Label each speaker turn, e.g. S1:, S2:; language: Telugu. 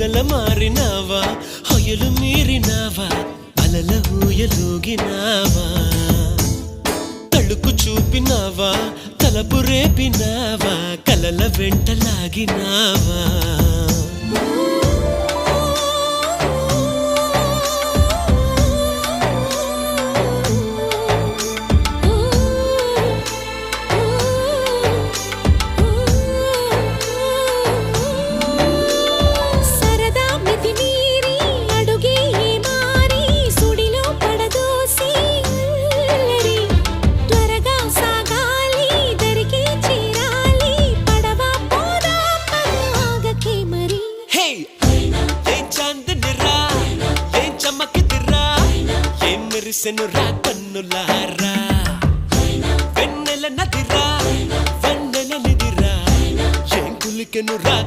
S1: పగల మారినావా హొయలు మీరినావా అలల ఊయలూగినావా తళుకు చూపినావా తలపు రేపినావా కలల వెంటలాగినావా మెరిసెనురా కన్నులారా వెన్నెల నదిరా వెన్నెల నిదిరా ఏం కులికెనురా